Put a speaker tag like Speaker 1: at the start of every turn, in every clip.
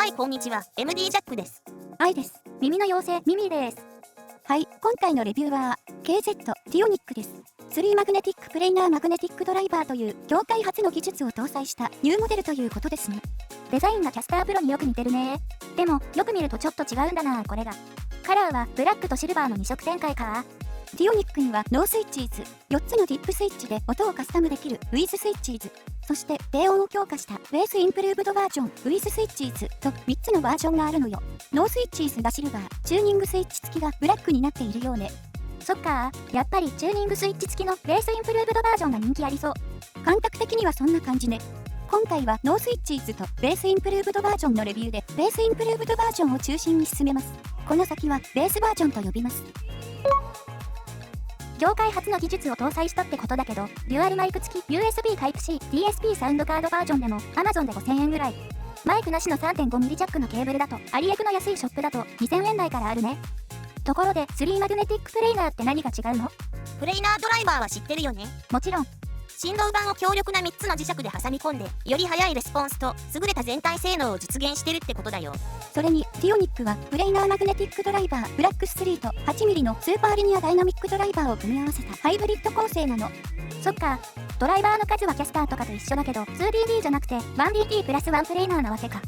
Speaker 1: はい、こんにちは。MD ジャックです。
Speaker 2: 愛です。耳の妖精、ミミです。はい、今回のレビューは、KZ ティオニックです。3マグネティックプレイナーマグネティックドライバーという業界初の技術を搭載したニューモデルということですね。デザインがキャスタープロによく似てるね。でも、よく見るとちょっと違うんだな、これが。カラーはブラックとシルバーの2色展開か。ティオニックにはノースイッチーズ、4つのディップスイッチで音をカスタムできるウィズスイッチーズ、そして低音を強化したベースインプルーブドバージョンウィズスイッチーズと3つのバージョンがあるのよ。ノースイッチーズがシルバー、チューニングスイッチ付きがブラックになっているようね。そっかー、やっぱりチューニングスイッチ付きのベースインプルーブドバージョンが人気ありそう。感覚的にはそんな感じね。今回はノースイッチーズとベースインプルーブドバージョンのレビューでベースインプルーブドバージョンを中心に進めます。この先はベースバージョンと呼びます。業界初の技術を搭載したってことだけど、デュアルマイク付き USB Type-C DSP サウンドカードバージョンでも Amazon で5000円ぐらい。マイクなしの 3.5mm ジャックのケーブルだとアリエクの安いショップだと2000円台からあるね。ところで3マグネティックプレイナーって何が違うの？
Speaker 1: プレイナードライバーは知ってるよね。
Speaker 2: もちろん。
Speaker 1: 振動板を強力な3つの磁石で挟み込んで、より速いレスポンスと優れた全体性能を実現してるってことだよ。
Speaker 2: それにティオニックはプレイナーマグネティックドライバーブラックス3と 8mm のスーパーリニアダイナミックドライバーを組み合わせたハイブリッド構成なの。そっか、ドライバーの数はキャスターとかと一緒だけど 2DD じゃなくて 1DT プラス1プレイナーなわけか。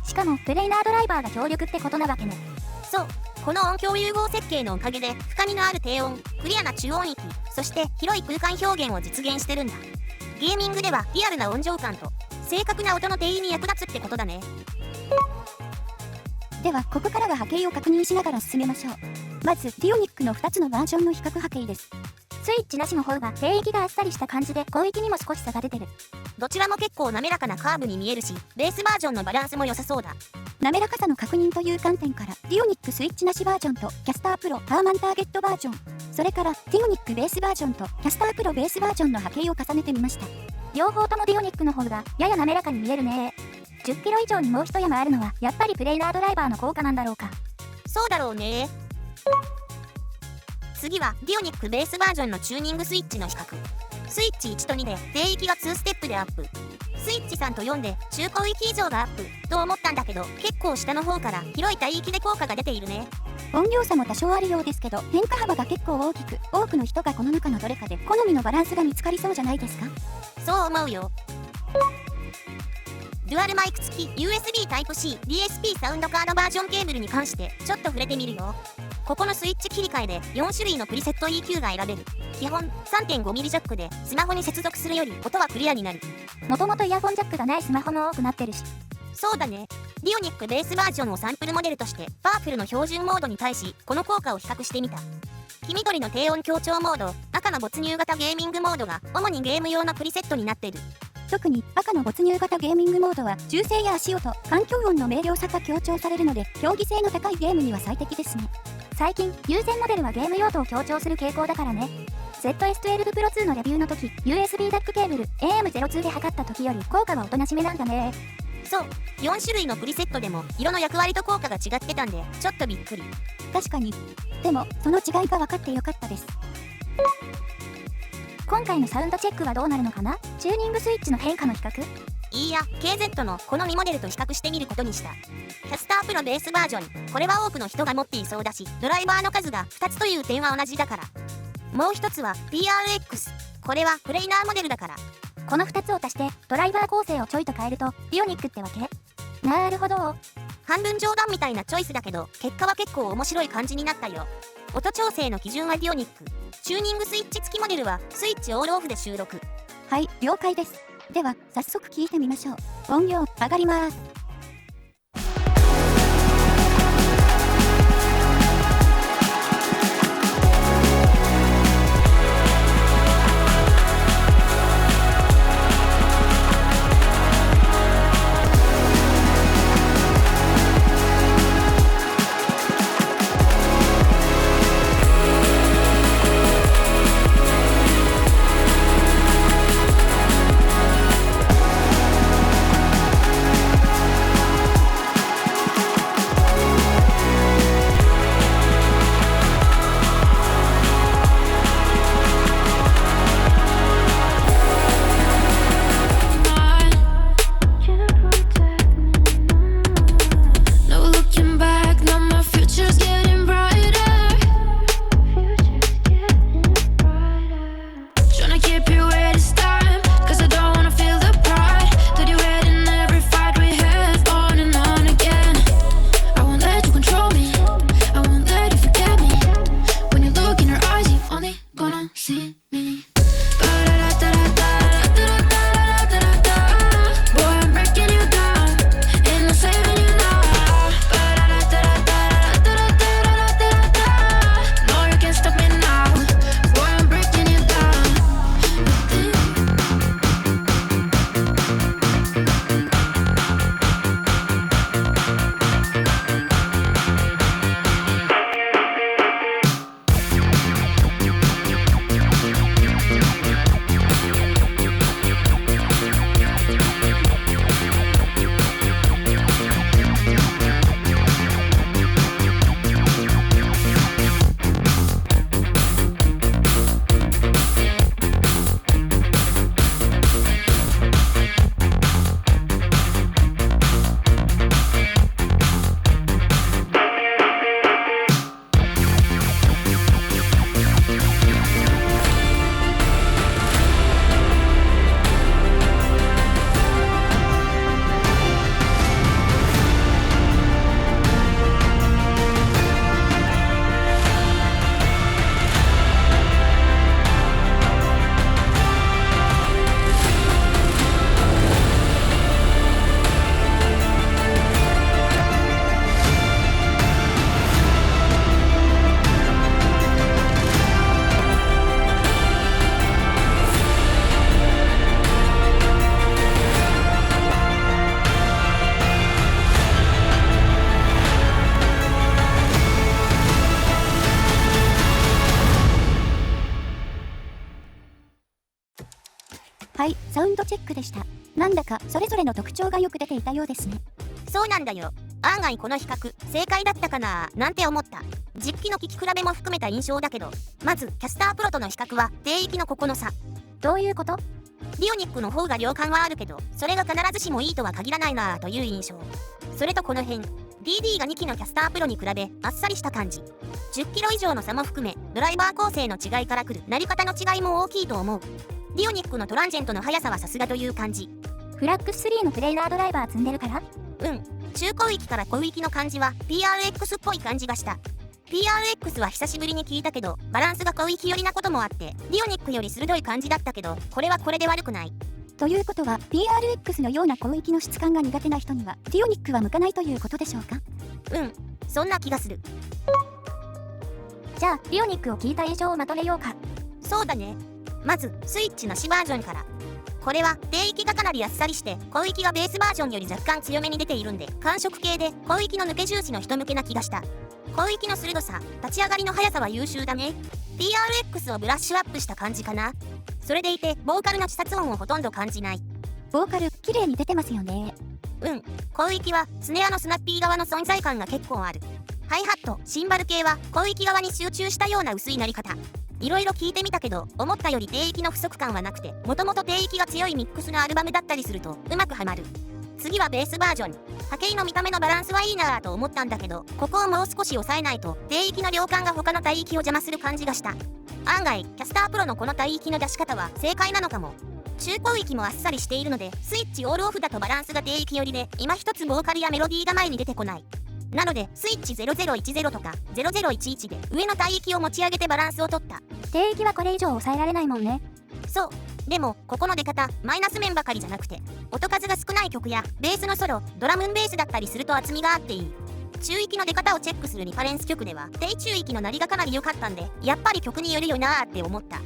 Speaker 2: しかもプレイナードライバーが強力ってことなわけね。
Speaker 1: そう、この音響融合設計のおかげで深みのある低音、クリアな中音域、そして広い空間表現を実現してるんだ。ゲーミングではリアルな音場感と正確な音の定義に役立つってことだね。
Speaker 2: ではここからは波形を確認しながら進めましょう。まずティオニックの2つのバージョンの比較波形です。スイッチなしの方が低域があっさりした感じで広域にも少し差が出てる。
Speaker 1: どちらも結構滑らかなカーブに見えるし、ベースバージョンのバランスも良さそうだ。
Speaker 2: 滑らかさの確認という観点からティオニックスイッチなしバージョンとキャスタープロパーマンターゲットバージョン、それからティオニックベースバージョンとキャスタープロベースバージョンの波形を重ねてみました。両方ともティオニックの方がやや滑らかに見えるね。10キロ以上にもう一山あるのはやっぱりプレイナードライバーの効果なんだろうか。
Speaker 1: そうだろうね。次はティオニックベースバージョンのチューニングスイッチの比較。スイッチ1と2で低域が2ステップでアップ、スイッチ3と4で中高域以上がアップと思ったんだけど、結構下の方から広い帯域で効果が出ているね。
Speaker 2: 音量差も多少あるようですけど、変化幅が結構大きく、多くの人がこの中のどれかで好みのバランスが見つかりそうじゃないですか。
Speaker 1: そう思うよ。デュアルマイク付き USB Type-C DSP サウンドカードバージョンケーブルに関してちょっと触れてみるよ。ここのスイッチ切り替えで4種類のプリセット EQ が選べる。基本 3.5mm ジャックでスマホに接続するより音はクリアになる。
Speaker 2: もともとイヤホンジャックがないスマホも多くなってるし。
Speaker 1: そうだね。ディオニックベースバージョンをサンプルモデルとしてパワフルの標準モードに対しこの効果を比較してみた。黄緑の低音強調モード、赤の没入型ゲーミングモードが主にゲーム用のプリセットになっている。
Speaker 2: 特に赤の没入型ゲーミングモードは銃声や足音、環境音の明瞭さが強調されるので競技性の高いゲームには最適ですね。最近有線モデルはゲーム用途を強調する傾向だからね。ZS12 Pro 2のレビューの時 USB ダックケーブル AM02 で測った時より効果はおとなしめなんだね。
Speaker 1: そう、4種類のプリセットでも色の役割と効果が違ってたんでちょっとびっくり。
Speaker 2: 確かに。でもその違いが分かってよかったです。今回のサウンドチェックはどうなるのかな。チューニングスイッチの変化の比較。
Speaker 1: いいや、KZ のこの2モデルと比較してみることにした。キャスタープロベースバージョン、これは多くの人が持っていそうだし、ドライバーの数が2つという点は同じだから。もう一つは PRX、これはプレイナーモデルだから。
Speaker 2: この2つを足してドライバー構成をちょいと変えるとディオニックってわけ。なるほど。
Speaker 1: 半分冗談みたいなチョイスだけど結果は結構面白い感じになったよ。音調整の基準はディオニック、チューニングスイッチ付きモデルはスイッチオールオフで収録。
Speaker 2: はい、了解です。では早速聞いてみましょう。音量上がります。はい、サウンドチェックでした。なんだかそれぞれの特徴がよく出ていたようですね。
Speaker 1: そうなんだよ。案外この比較、正解だったかななんて思った。実機の聞き比べも含めた印象だけど、まずキャスタープロとの比較は低域のここの差。
Speaker 2: どういうこと？
Speaker 1: ディオニックの方が量感はあるけど、それが必ずしもいいとは限らないなぁという印象。それとこの辺、DD が2機のキャスタープロに比べあっさりした感じ。10キロ以上の差も含め、ドライバー構成の違いからくる鳴り方の違いも大きいと思う。ディオニックのトランジェントの速さはさすがという感じ。
Speaker 2: フラックス3のプレイラードライバー積んでるから？
Speaker 1: 中広域から広域の感じは PRX っぽい感じがした。PRX は久しぶりに聞いたけど、バランスが広域寄りなこともあって、ディオニックより鋭い感じだったけど、これはこれで悪くない。
Speaker 2: ということは PRX のような広域の質感が苦手な人にはディオニックは向かないということでしょうか？
Speaker 1: そんな気がする。
Speaker 2: じゃあディオニックを聞いた印象をまとめようか。
Speaker 1: そうだね。まずスイッチなしバージョンから。これは低域がかなりあっさりして広域がベースバージョンより若干強めに出ているんで、感触系で広域の抜け重視の人向けな気がした。広域の鋭さ、立ち上がりの速さは優秀だね。PRX をブラッシュアップした感じかな。それでいてボーカルの自殺音をほとんど感じない。
Speaker 2: ボーカル綺麗に出てますよね。
Speaker 1: 広域はスネアのスナッピー側の存在感が結構ある。ハイハット、シンバル系は広域側に集中したような薄い鳴り方。いろいろ聞いてみたけど、思ったより低域の不足感はなくて、もともと低域が強いミックスのアルバムだったりするとうまくはまる。次はベースバージョン。波形の見た目のバランスはいいなぁと思ったんだけど、ここをもう少し抑えないと低域の量感が他の帯域を邪魔する感じがした。案外キャスタープロのこの帯域の出し方は正解なのかも。中広域もあっさりしているので、スイッチオールオフだとバランスが低域寄りで、今一つボーカルやメロディーが前に出てこない。なのでスイッチ0010とか0011で上の帯域を持ち上げてバランスを取った。
Speaker 2: 低域はこれ以上抑えられないもんね。
Speaker 1: そう。でもここの出方、マイナス面ばかりじゃなくて、音数が少ない曲やベースのソロ、ドラムンベースだったりすると厚みがあっていい。中域の出方をチェックするリファレンス曲では低中域の鳴りがかなり良かったんで、やっぱり曲によるよなーって思った。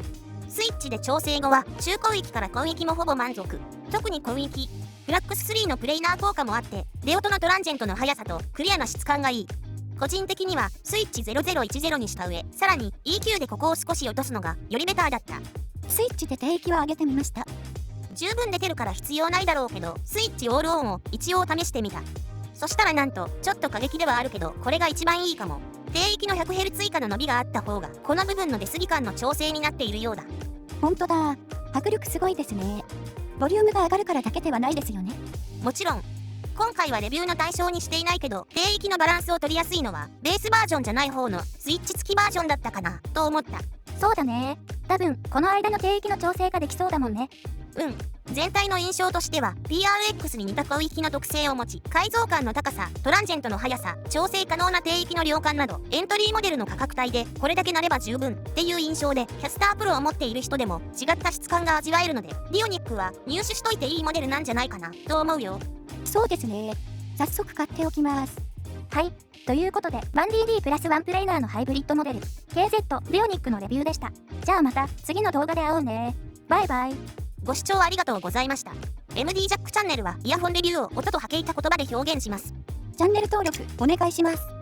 Speaker 1: スイッチで調整後は中広域から広域もほぼ満足。特に広域、フラックス3のプレイナー効果もあって、出音のトランジェントの速さとクリアな質感がいい。個人的にはスイッチ0010にした上、さらに EQ でここを少し落とすのがよりベターだった。
Speaker 2: スイッチで低域は上げてみました。
Speaker 1: 十分出てるから必要ないだろうけど、スイッチオールオンを一応試してみた。そしたらなんとちょっと過激ではあるけど、これが一番いいかも。低域の 100Hz 以下の伸びがあった方がこの部分の出過ぎ感の調整になっているようだ。
Speaker 2: ほんとだ、迫力すごいですね。ボリュームが上がるからだけではないですよね。
Speaker 1: もちろん今回はレビューの対象にしていないけど、低域のバランスを取りやすいのはベースバージョンじゃない方のスイッチ付きバージョンだったかなと思った。
Speaker 2: そうだね。多分この間の低域の調整ができそうだもんね。
Speaker 1: 全体の印象としては PRX に似た広域の特性を持ち、改造感の高さ、トランジェントの速さ、調整可能な低域の量感など、エントリーモデルの価格帯でこれだけなれば十分っていう印象で、キャスタープロを持っている人でも違った質感が味わえるので、ディオニックは入手しといていいモデルなんじゃないかなと思うよ。
Speaker 2: そうですね。早速買っておきます。はい。ということで 1DD プラス1プレイナーのハイブリッドモデル KZ ディオニックのレビューでした。じゃあまた次の動画で会おうね。バイバイ。
Speaker 1: ご視聴ありがとうございました。MD ジャックチャンネルはイヤホンレビューを音と波形た言葉で表現します。
Speaker 2: チャンネル登録お願いします。